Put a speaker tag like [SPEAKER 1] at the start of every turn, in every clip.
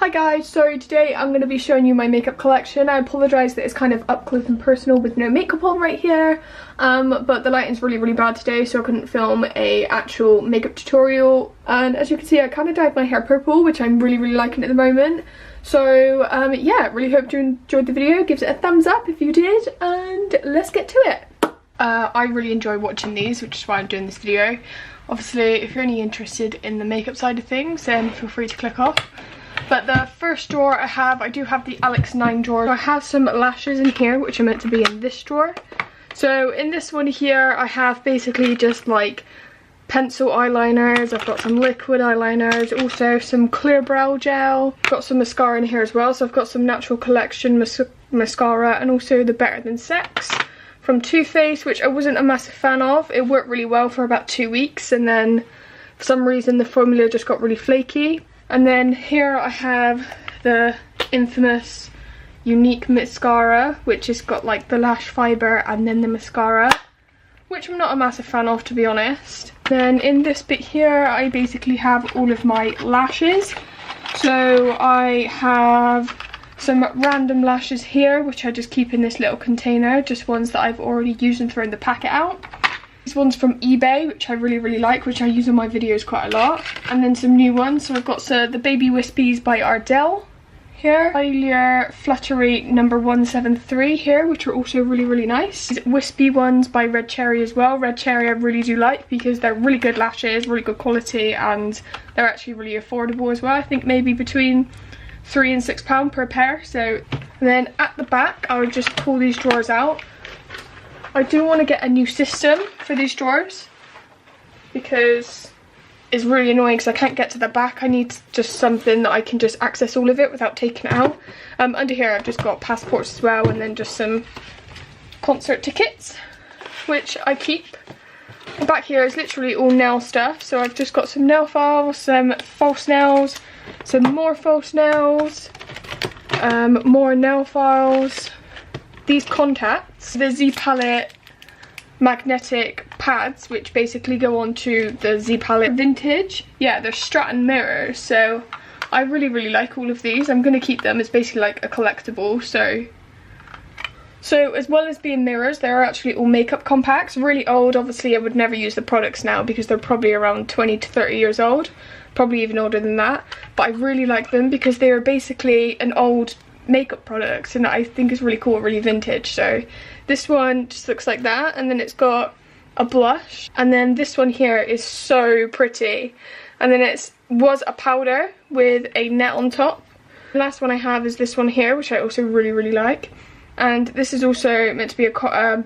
[SPEAKER 1] Hi guys, so today I'm going to be showing you my makeup collection. I apologise that it's kind of up close and personal with no makeup on right here, but the lighting's really bad today, so I couldn't film a actual makeup tutorial. And as you can see, I kind of dyed my hair purple, which I'm really liking at the moment. So yeah, really hope you enjoyed the video. Give it a thumbs up if you did, and let's get to it. I really enjoy watching these, which is why I'm doing this video. Obviously, if you're only interested in the makeup side of things, then feel free to click off. But the first drawer I do have the Alex 9 drawer. So I have some lashes in here, which are meant to be in this drawer. So in this one here, I have basically just like pencil eyeliners. I've got some liquid eyeliners, also some clear brow gel. Got some mascara in here as well. So I've got some Natural Collection mascara, and also the Better Than Sex from Too Faced, which I wasn't a massive fan of. It worked really well for about 2 weeks, and then for some reason the formula just got really flaky. And then here I have the infamous Unique mascara, which has got like the lash fibre and then the mascara, which I'm not a massive fan of, to be honest. Then in this bit here I basically have all of my lashes. So I have some random lashes here, which I just keep in this little container, just ones that I've already used and thrown the packet out. This one's from eBay, which I really like, which I use in my videos quite a lot. And then some new ones. So I've got the Baby Wispies by Ardell here. Eyeliner Fluttery number 173 here, which are also really nice. These wispy ones by Red Cherry as well. Red Cherry I really do like because they're really good lashes, really good quality, and they're actually really affordable as well. I think maybe between £3 and £6 per pair. So, and then at the back I would just pull these drawers out. I do want to get a new system for these drawers because it's really annoying because I can't get to the back. I need just something that I can just access all of it without taking it out. Under here I've just got passports as well, and then just some concert tickets, which I keep. The back here is literally all nail stuff, so I've just got some nail files, some false nails, some more false nails, more nail files. These contacts, the Z Palette magnetic pads, which basically go onto the Z Palette Vintage. Yeah, they're Stratton mirrors, so I really like all of these. I'm going to keep them as basically like a collectible. So as well as being mirrors, they're actually all makeup compacts. Really old. Obviously I would never use the products now because they're probably around 20 to 30 years old, probably even older than that. But I really like them because they are basically an old makeup products, and I think it's really cool, really vintage. So this one just looks like that, and then it's got a blush, and then this one here is so pretty, and then it was a powder with a net on top. The last one I have is this one here, which I also really like, and this is also meant to be a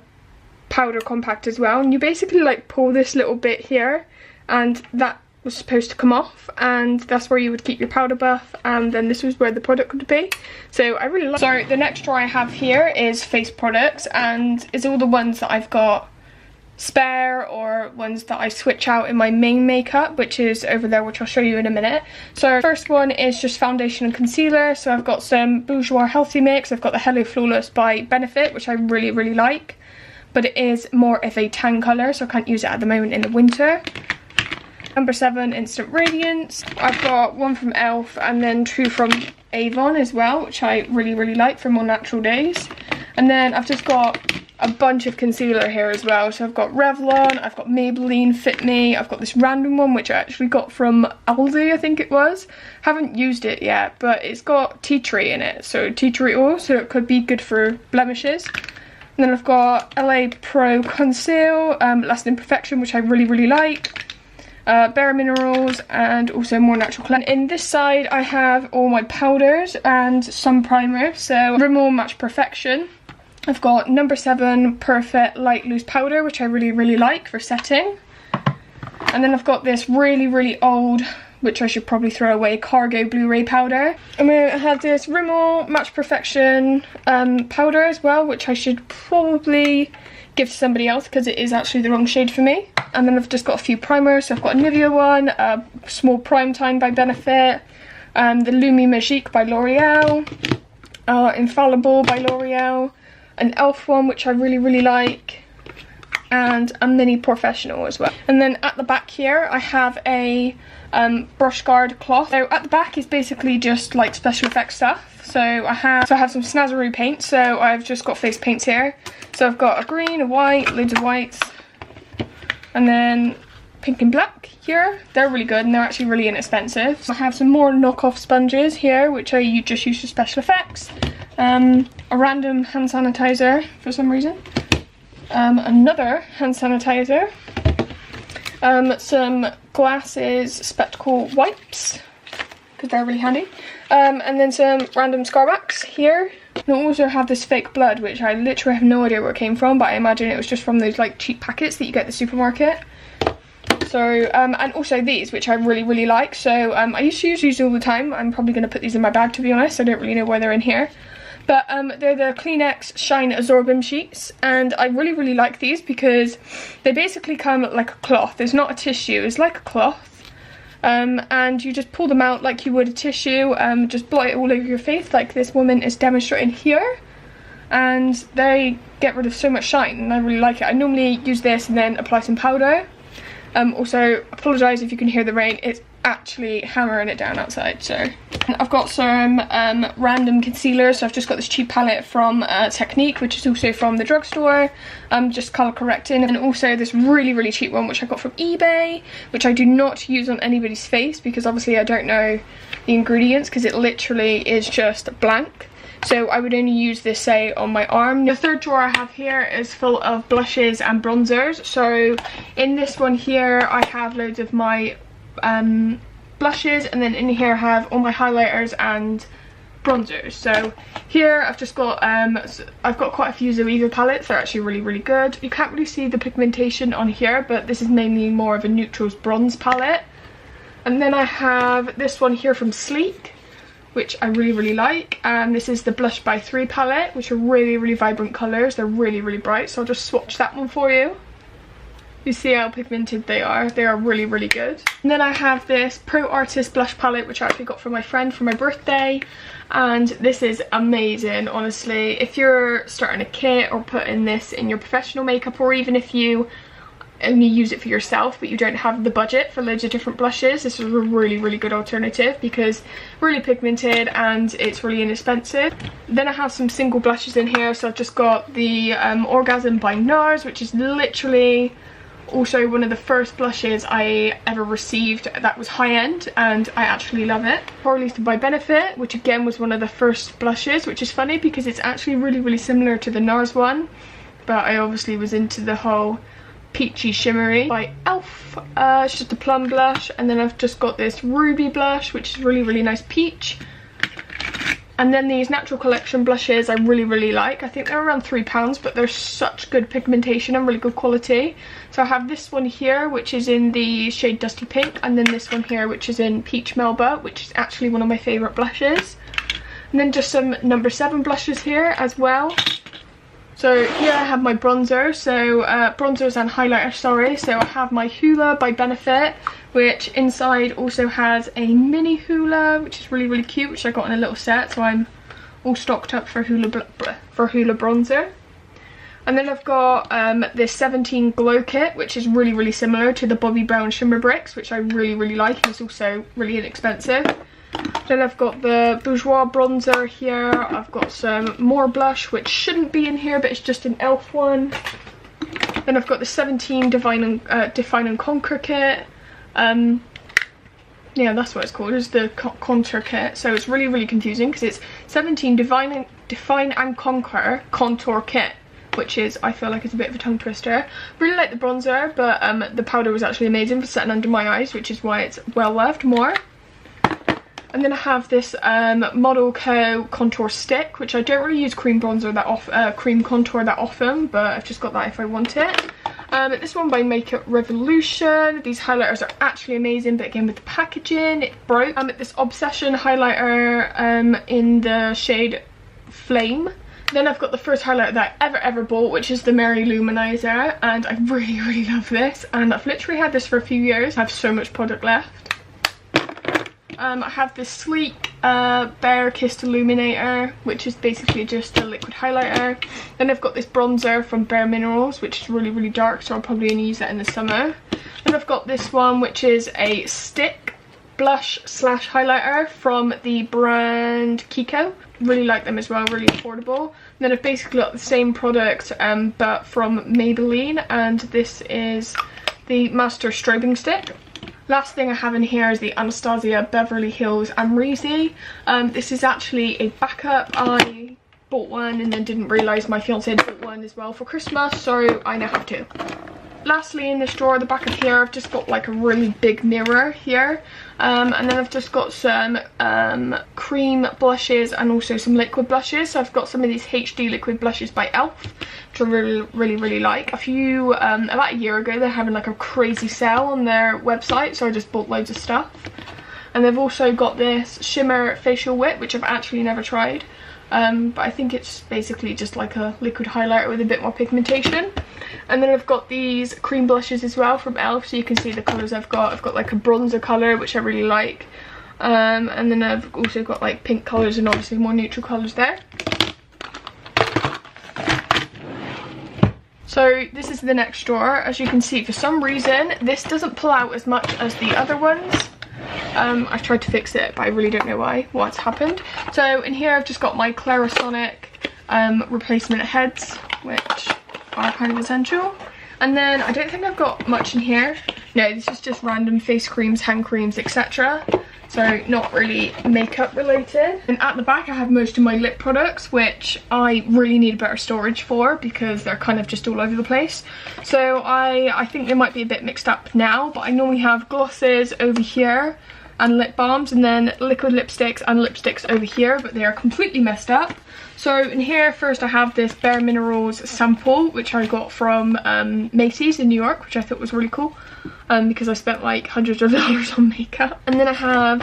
[SPEAKER 1] powder compact as well. And you basically like pull this little bit here, and that was supposed to come off, and that's where you would keep your powder buff, and then this was where the product would be. So I really like. So the next drawer I have here is face products, and it's all the ones that I've got spare or ones that I switch out in my main makeup, which is over there, which I'll show you in a minute. So first one is just foundation and concealer. So I've got some Bourjois Healthy Mix. I've got the Hello Flawless by Benefit, which I really like, but it is more of a tan colour, so I can't use it at the moment in the winter. Number 7 Instant Radiance. I've got one from ELF and then 2 from Avon as well, which I really like for more natural days. And then I've just got a bunch of concealer here as well. So I've got Revlon, I've got Maybelline Fit Me, I've got this random one which I actually got from Aldi, I think it was. Haven't used it yet, but it's got tea tree in it, so tea tree oil, so it could be good for blemishes. And then I've got LA Pro Conceal, Lasting Perfection, which I really like. Bare Minerals, and also more natural cleanse. In this side I have all my powders and some primer. So Rimmel Match Perfection. I've got number 7 Perfect Light Loose Powder, which I really like for setting. And then I've got this really old, which I should probably throw away, Cargo Blu-ray powder. And then I have this Rimmel Match Perfection powder as well, which I should probably give to somebody else because it is actually the wrong shade for me. And then I've just got a few primers. So I've got a Nivea one, a Small Prime Time by Benefit, the Lumi Magique by L'Oreal, Infallible by L'Oreal, an ELF one which I really like, and a mini professional as well. And then at the back here I have a brush guard cloth. So at the back is basically just like special effects stuff. So I have some Snazaroo paint. So I've just got face paints here. So I've got a green, a white, loads of whites, and then pink and black here. They're really good and they're actually really inexpensive. So I have some more knockoff sponges here, which I just use for special effects. A random hand sanitizer for some reason. Another hand sanitizer. Some glasses spectacle wipes, because they're really handy. And then some random scar wax here. And I also have this fake blood, which I literally have no idea where it came from, but I imagine it was just from those like cheap packets that you get at the supermarket. So, and also these, which I really like. So I used to use these all the time. I'm probably going to put these in my bag, to be honest. I don't really know why they're in here. But they're the Kleenex Shine Absorbent Sheets, and I really like these because they basically come like a cloth. It's not a tissue, it's like a cloth. And you just pull them out like you would a tissue, just blot it all over your face like this woman is demonstrating here. And they get rid of so much shine, and I really like it. I normally use this and then apply some powder. Also, apologise if you can hear the rain, it's actually hammering it down outside. So I've got some random concealer. So I've just got this cheap palette from Technique, which is also from the drugstore, just colour correcting, and also this really cheap one which I got from eBay, which I do not use on anybody's face because obviously I don't know the ingredients, because it literally is just blank. So I would only use this, say, on my arm. The third drawer I have here is full of blushes and bronzers. So in this one here I have loads of my blushes, and then in here I have all my highlighters and bronzers. So here I've just got I've got quite a few Zoeva palettes. They're actually really good. You can't really see the pigmentation on here, but this is mainly more of a neutrals bronze palette. And then I have this one here from Sleek, which I really like, and this is the Blush by 3 palette, which are really vibrant colours. They're really bright, so I'll just swatch that one for you. You see how pigmented they are. They are really good. And then I have this Pro Artist blush palette, which I actually got from my friend for my birthday, and this is amazing, honestly. If you're starting a kit or putting this in your professional makeup, or even if you only use it for yourself but you don't have the budget for loads of different blushes, this is a really good alternative because really pigmented and it's really inexpensive. Then I have some single blushes in here. So I've just got the Orgasm by NARS, which is literally also one of the first blushes I ever received that was high-end, and I actually love it. Poreless by Benefit, which again was one of the first blushes, which is funny because it's actually really similar to the NARS one, but I obviously was into the whole peachy shimmery. By e.l.f. It's just a plum blush. And then I've just got this ruby blush, which is really nice peach. And then these Natural Collection blushes I really like. I think they're around £3, but they're such good pigmentation and really good quality. So I have this one here, which is in the shade Dusty Pink, and then this one here, which is in Peach Melba, which is actually one of my favourite blushes. And then just some number 7 blushes here as well. So here I have my bronzer, so bronzers and highlighters, sorry. So I have my Hoola by Benefit, which inside also has a mini Hoola, which is really cute, which I got in a little set, so I'm all stocked up for Hoola bronzer. And then I've got this 17 Glow Kit, which is really similar to the Bobbi Brown Shimmer Bricks, which I really like, and it's also really inexpensive. Then I've got the Bourjois bronzer here. I've got some more blush, which shouldn't be in here, but it's just an e.l.f. one. Then I've got the 17 Define and Conquer kit. Yeah, that's what it's called, is the contour kit. So it's really confusing because it's 17 Define and Conquer contour kit, which is, I feel like it's a bit of a tongue twister. Really like the bronzer, but the powder was actually amazing for setting under my eyes, which is why it's well loved more. And then I have this Model Co contour stick, which I don't really use cream contour that often, but I've just got that if I want it. This one by Makeup Revolution. These highlighters are actually amazing, but again with the packaging it broke. This Obsession highlighter in the shade Flame. Then I've got the first highlighter that I ever bought, which is the Mary Luminizer, and I really love this, and I've literally had this for a few years. I have so much product left. I have this sleek Bare Kissed Illuminator, which is basically just a liquid highlighter. Then I've got this bronzer from Bare Minerals, which is really, really dark, so I'll probably only use that in the summer. Then I've got this one, which is a stick blush slash highlighter from the brand Kiko. Really like them as well, really affordable. And then I've basically got the same product but from Maybelline, and this is the Master Strobing Stick. Last thing I have in here is the Anastasia Beverly Hills Amrezy. This is actually a backup. I bought one and then didn't realise my fiance had bought one as well for Christmas, so I now have two. Lastly, in this drawer at the back of here, I've just got like a really big mirror here, and then I've just got some cream blushes and also some liquid blushes. So I've got some of these HD liquid blushes by e.l.f. which I really like. About a year ago, they're having like a crazy sale on their website, so I just bought loads of stuff. And they've also got this shimmer facial whip, which I've actually never tried, but I think it's basically just like a liquid highlighter with a bit more pigmentation. And then I've got these cream blushes as well from e.l.f. so you can see the colours I've got. I've got like a bronzer colour, which I really like, and then I've also got like pink colours and obviously more neutral colours there. So this is the next drawer. As you can see, for some reason this doesn't pull out as much as the other ones. I've tried to fix it, but I really don't know what's happened. So in here I've just got my Clarisonic replacement heads, which are kind of essential. And then I don't think I've got much in here. No, this is just random face creams, hand creams, etc. So not really makeup related. And at the back I have most of my lip products, which I really need better storage for because they're kind of just all over the place. So I think they might be a bit mixed up now, but I normally have glosses over here and lip balms, and then liquid lipsticks and lipsticks over here, but they are completely messed up. So in here first I have this Bare Minerals sample, which I got from Macy's in New York, which I thought was really cool because I spent like hundreds of dollars on makeup. And then I'm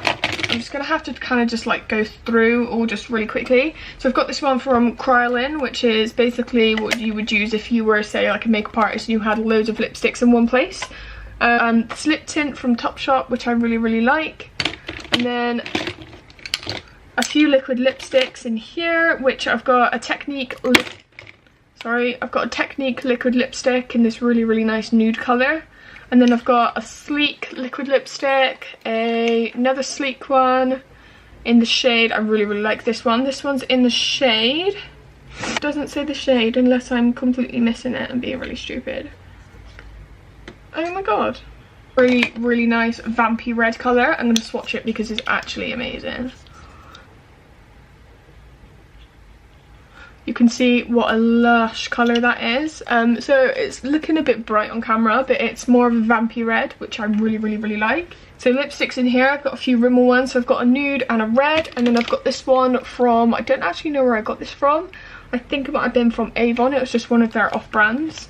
[SPEAKER 1] just gonna have to kind of just like go through all just really quickly. So I've got this one from Kryolan, which is basically what you would use if you were, say, like a makeup artist and you had loads of lipsticks in one place. This lip tint from Topshop, which I really like. And then a few liquid lipsticks in here, which I've got a Technique liquid lipstick in this really nice nude colour. And then I've got a sleek liquid lipstick, another sleek one in the shade. I really like this one. This one's in the shade. It doesn't say the shade unless I'm completely missing it and being really stupid. Oh my god. Really nice vampy red colour. I'm going to swatch it because it's actually amazing. You can see what a lush colour that is. So it's looking a bit bright on camera, but it's more of a vampy red, which I really like. So lipsticks in here, I've got a few Rimmel ones. So I've got a nude and a red, and then I've got this one from, I don't actually know where I got this from. I think it might have been from Avon. It was just one of their off-brands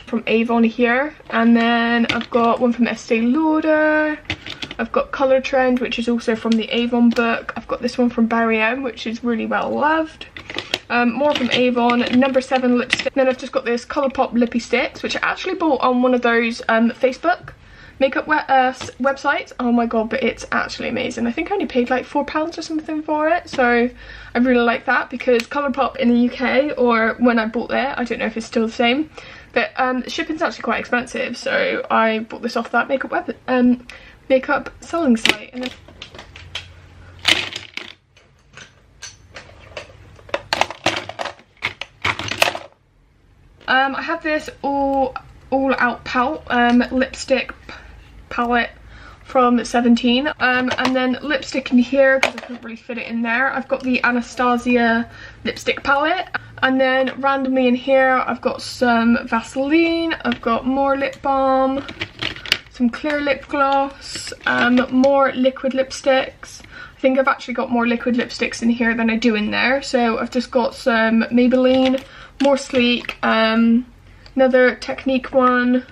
[SPEAKER 1] from Avon here. And then I've got one from Estee Lauder. I've got Colour Trend, which is also from the Avon book. I've got this one from Barry M, which is really well loved. More from Avon, number 7 lipstick. Then I've just got this Colourpop Lippy Sticks, which I actually bought on one of those Facebook makeup websites. Oh my god, but it's actually amazing. I think I only paid like £4 or something for it, so I really like that because Colourpop in the UK, or when I bought there, I don't know if it's still the same, but shipping's actually quite expensive, so I bought this off that makeup selling site. And then I have this all out pout lipstick palette from 17, and then lipstick in here because I couldn't really fit it in there. I've got the Anastasia lipstick palette, and then randomly in here I've got some Vaseline, I've got more lip balm, some clear lip gloss, more liquid lipsticks. I think I've actually got more liquid lipsticks in here than I do in there. So I've just got some Maybelline, more sleek, another Technique one,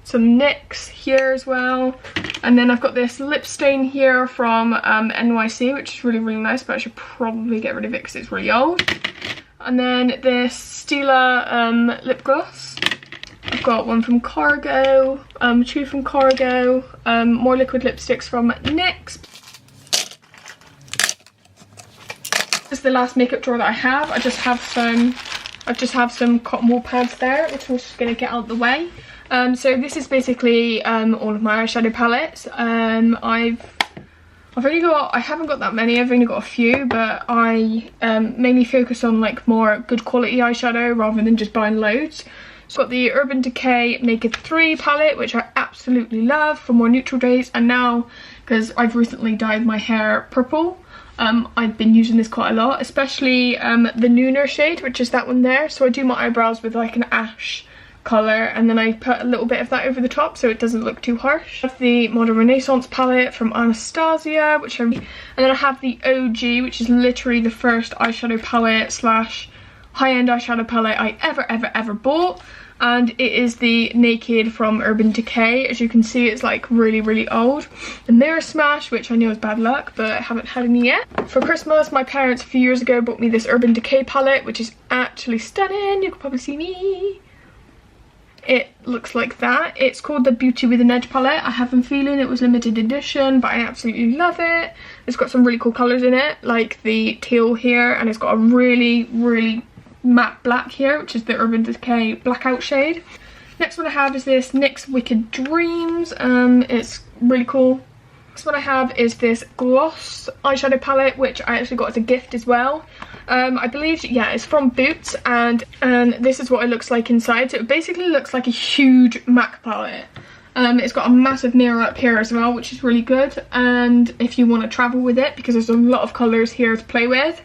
[SPEAKER 1] some NYX here as well, and then I've got this lip stain here from NYC, which is really nice, but I should probably get rid of it because it's really old. And then this Stila lip gloss, I've got one from Cargo, two from Cargo, more liquid lipsticks from NYX. This is the last makeup drawer that I have. I just have some cotton wool pads there, which I'm just gonna get out of the way. So this is basically all of my eyeshadow palettes. I haven't got that many, I've only got a few, but I mainly focus on like more good quality eyeshadow rather than just buying loads. So I've got the Urban Decay Naked 3 palette, which I absolutely love for more neutral days, and now, because I've recently dyed my hair purple, I've been using this quite a lot, especially the Nooner shade, which is that one there. So I do my eyebrows with like an ash colour, and then I put a little bit of that over the top so it doesn't look too harsh. I have the Modern Renaissance palette from Anastasia, and then I have the OG, which is literally the first eyeshadow palette slash high-end eyeshadow palette I ever bought, and it is the Naked from Urban Decay. As you can see, it's like really old. The Mirror Smash, which I know is bad luck, but I haven't had any yet. For Christmas, my parents a few years ago bought me this Urban Decay palette, which is actually stunning. You can probably see me. It looks like that. It's called the Beauty with an Edge palette. I have a feeling it was limited edition, but I absolutely love it. It's got some really cool colours in it, like the teal here, and it's got a really matte black here, which is the Urban Decay Blackout shade. Next one I have is this NYX Wicked Dreams. It's really cool. Next one I have is this gloss eyeshadow palette, which I actually got as a gift as well. I believe, yeah, it's from Boots, and this is what it looks like inside. So it basically looks like a huge MAC palette. It's got a massive mirror up here as well, which is really good, and if you want to travel with it, because there's a lot of colours here to play with.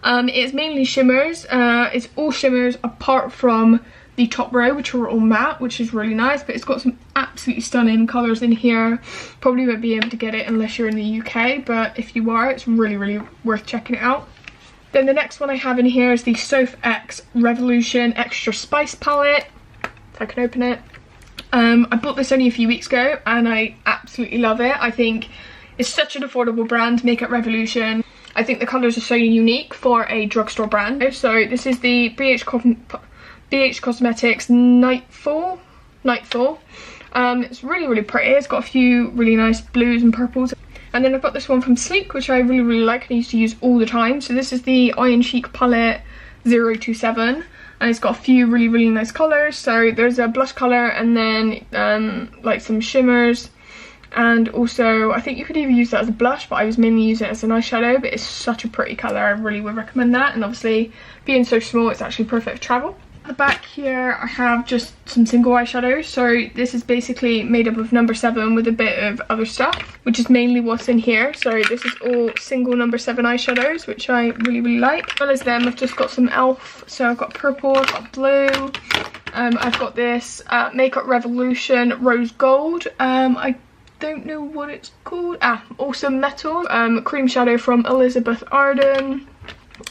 [SPEAKER 1] It's mainly shimmers. It's all shimmers apart from the top row, which are all matte, which is really nice, but it's got some absolutely stunning colours in here. Probably won't be able to get it unless you're in the UK, but if you are, it's really worth checking it out. Then the next one I have in here is the Soph X Revolution Extra Spice palette, if I can open it. I bought this only a few weeks ago and I absolutely love it. I think it's such an affordable brand, Makeup Revolution. I think the colours are so unique for a drugstore brand. So this is the BH Cosmetics Nightfall. It's really pretty. It's got a few really nice blues and purples. And then I've got this one from Sleek, which I really like and I used to use all the time. So this is the Iron Chic palette 027. And it's got a few really nice colours. So there's a blush colour and then like some shimmers. And also, I think you could even use that as a blush, but I was mainly using it as an eyeshadow, but it's such a pretty colour, I really would recommend that. And obviously, being so small, it's actually perfect for travel. At the back here, I have just some single eyeshadows. So this is basically made up of number 7 with a bit of other stuff, which is mainly what's in here. So this is all single number 7 eyeshadows, which I really like. As well as them, I've just got some e.l.f. So I've got purple, I've got blue. I've got this Makeup Revolution Rose Gold. I don't know what it's called. Awesome Metal cream shadow from Elizabeth Arden.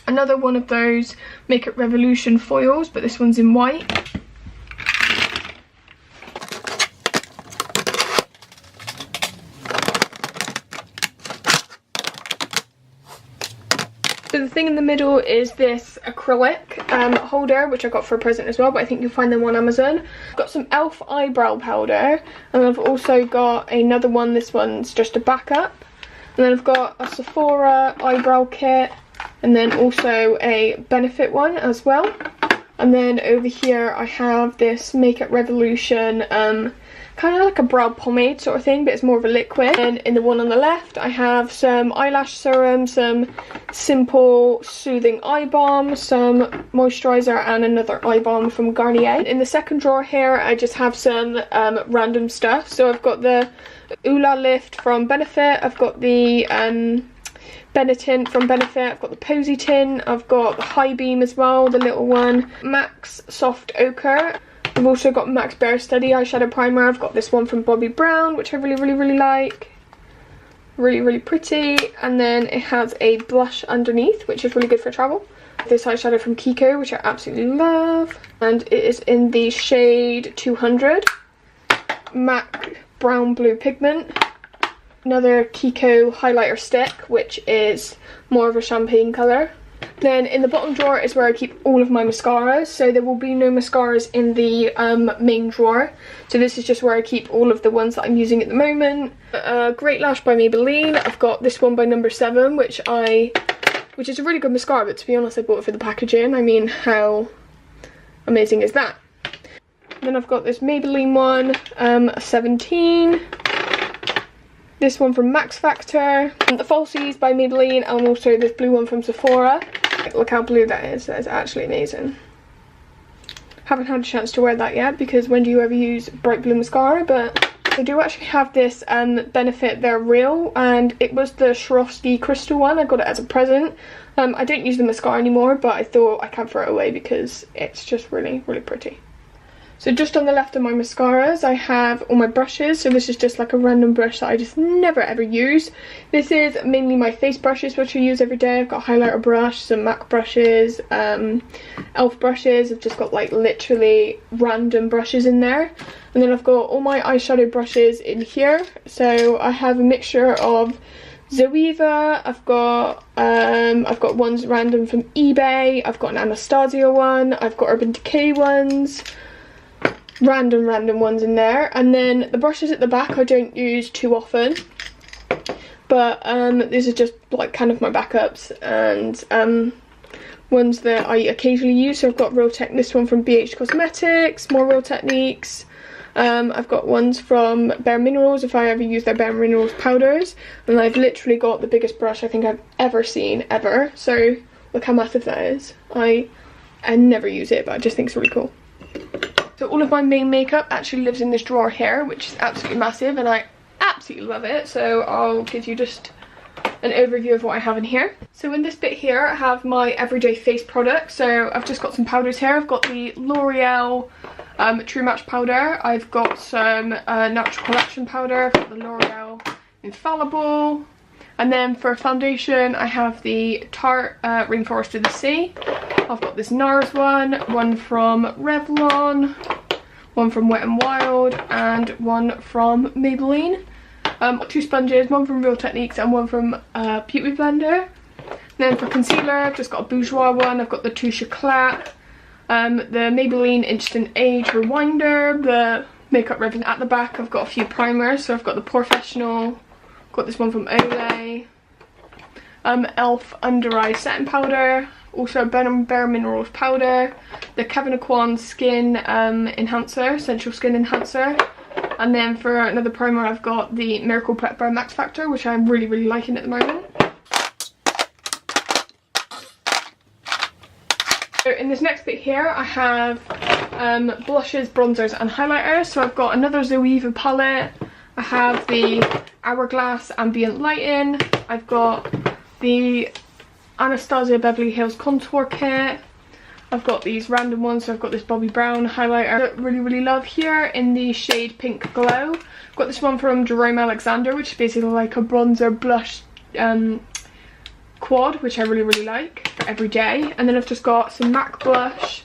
[SPEAKER 1] Another one of those Makeup Revolution foils, but this one's in white. So the thing in the middle is this acrylic holder, which I got for a present as well, but I think you'll find them on Amazon. I've got some e.l.f. eyebrow powder, and I've also got another one. This one's just a backup. And then I've got a Sephora eyebrow kit, and then also a Benefit one as well. And then over here I have this Makeup Revolution kind of like a brow pomade sort of thing, but it's more of a liquid. And in the one on the left I have some eyelash serum, some simple soothing eye balm, some moisturizer, and another eye balm from Garnier. In the second drawer here I just have some random stuff. So I've got the Oola Lift from Benefit, I've got the Benetint from Benefit, I've got the Posy Tin, I've got the High Beam as well, the little one, MAC's Soft Ochre. I've also got MAC's Bare Steady eyeshadow primer. I've got this one from Bobbi Brown, which I really like. Really pretty. And then it has a blush underneath, which is really good for travel. This eyeshadow from Kiko, which I absolutely love. And it is in the shade 200. MAC Brown Blue Pigment. Another Kiko highlighter stick, which is more of a champagne colour. Then in the bottom drawer is where I keep all of my mascaras, so there will be no mascaras in the main drawer. So this is just where I keep all of the ones that I'm using at the moment. Great Lash by Maybelline. I've got this one by number 7, which is a really good mascara, but to be honest I bought it for the packaging. I mean, how amazing is that? Then I've got this Maybelline one, a 17. This one from Max Factor, and the Falsies by Maybelline, and also this blue one from Sephora. Look how blue that is actually amazing. Haven't had a chance to wear that yet, because when do you ever use bright blue mascara? But they do actually have this Benefit They're Real, and it was the Swarovski crystal one. I got it as a present. I don't use the mascara anymore, but I thought I can't throw it away because it's just really, really pretty. So just on the left of my mascaras, I have all my brushes. So this is just like a random brush that I just never ever use. This is mainly my face brushes, which I use every day. I've got a highlighter brush, some MAC brushes, e.l.f. brushes. I've just got like literally random brushes in there. And then I've got all my eyeshadow brushes in here. So I have a mixture of Zoeva, I've got ones random from eBay, I've got an Anastasia one, I've got Urban Decay ones. Random ones in there. And then the brushes at the back I don't use too often, but these are just like kind of my backups and ones that I occasionally use. So I've got Real this one from BH Cosmetics, more Real Techniques. I've got ones from Bare Minerals if I ever use their Bare Minerals powders, and I've literally got the biggest brush I think I've ever seen ever. So look how massive that is. I never use it, but I just think it's really cool. So all of my main makeup actually lives in this drawer here, which is absolutely massive, and I absolutely love it. So I'll give you just an overview of what I have in here. So in this bit here I have my everyday face products. So I've just got some powders here. I've got the L'Oreal True Match powder. I've got some Natural Collection powder. I've got the L'Oreal Infallible. And then for foundation I have the Tarte Rainforest of the Sea. I've got this NARS one from Revlon, one from Wet n Wild, and one from Maybelline. 2 sponges, one from Real Techniques and one from Beauty Blender. Then for concealer I've just got a Bourjois one. I've got the Touche Eclat, the Maybelline Instant Age Rewinder, the Makeup Ribbon at the back. I've got a few primers, so I've got the Professional, got this one from Olay, e.l.f. Under Eye Setting Powder, also Bare Minerals powder, the Kevyn Aucoin Skin Enhancer, Essential Skin Enhancer, and then for another primer I've got the Miracle Prep by Max Factor, which I'm really liking at the moment. So in this next bit here I have blushes, bronzers and highlighters. So I've got another Zoeva palette, I have the Hourglass Ambient Lighting, I've got the Anastasia Beverly Hills Contour Kit, I've got these random ones. So I've got this Bobbi Brown highlighter that I really love here in the shade Pink Glow. I've got this one from Jerome Alexander, which is basically like a bronzer blush quad, which I really like for every day. And then I've just got some MAC blush,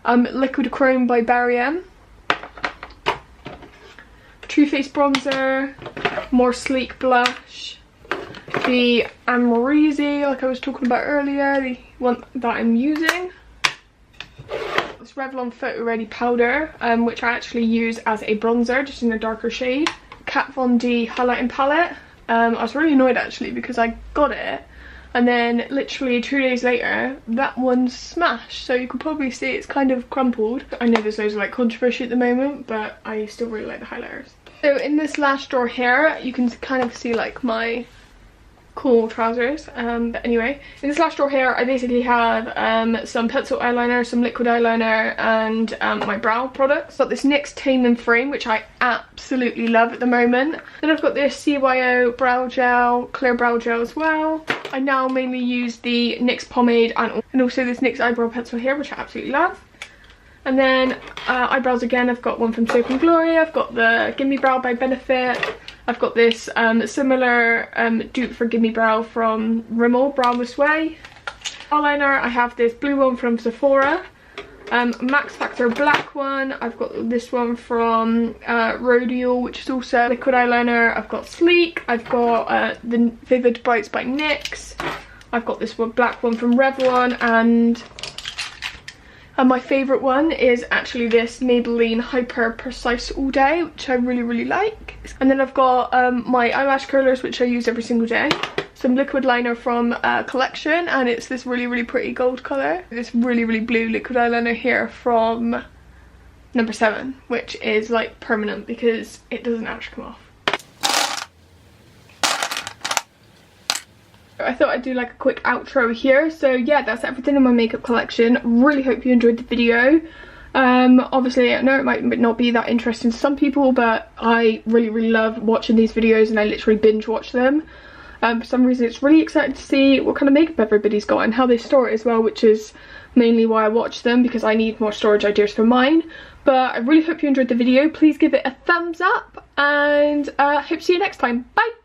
[SPEAKER 1] Liquid Chrome by Barry M, Too Faced bronzer, more sleek blush, the Amrezy, like I was talking about earlier, the one that I'm using, this Revlon Photo Ready powder, which I actually use as a bronzer, just in a darker shade, Kat Von D highlighting palette. I was really annoyed actually because I got it and then literally 2 days later that one's smashed, so you can probably see it's kind of crumpled. I know there's loads of like controversy at the moment, but I still really like the highlighters. So in this last drawer here you can kind of see like my cool trousers, but anyway, in this last drawer here I basically have some pencil eyeliner, some liquid eyeliner, and my brow products. I've got this NYX Tame and Frame, which I absolutely love at the moment. Then I've got this CYO brow gel, clear brow gel as well. I now mainly use the NYX pomade and also this NYX eyebrow pencil here, which I absolutely love. And then eyebrows again, I've got one from Soap and Glory, I've got the Gimme Brow by Benefit, I've got this similar dupe for Gimme Brow from Rimmel, Brownless Way. Eyeliner, I have this blue one from Sephora, Max Factor black one, I've got this one from Rodial, which is also liquid eyeliner, I've got Sleek, I've got the Vivid Brights by NYX, I've got this one black one from Revlon, and my favourite one is actually this Maybelline Hyper Precise All Day, which I really like. And then I've got my eyelash curlers, which I use every single day. Some liquid liner from Collection, and it's this really pretty gold colour. This really blue liquid eyeliner here from No. 7, which is like permanent because it doesn't actually come off. I thought I'd do like a quick outro here. So yeah, that's everything in my makeup collection. Really hope you enjoyed the video. Obviously I know it might not be that interesting to some people, but I really love watching these videos, and I literally binge watch them. For some reason it's really exciting to see what kind of makeup everybody's got and how they store it as well, which is mainly why I watch them, because I need more storage ideas for mine. But I really hope you enjoyed the video. Please give it a thumbs up, and hope to see you next time. Bye!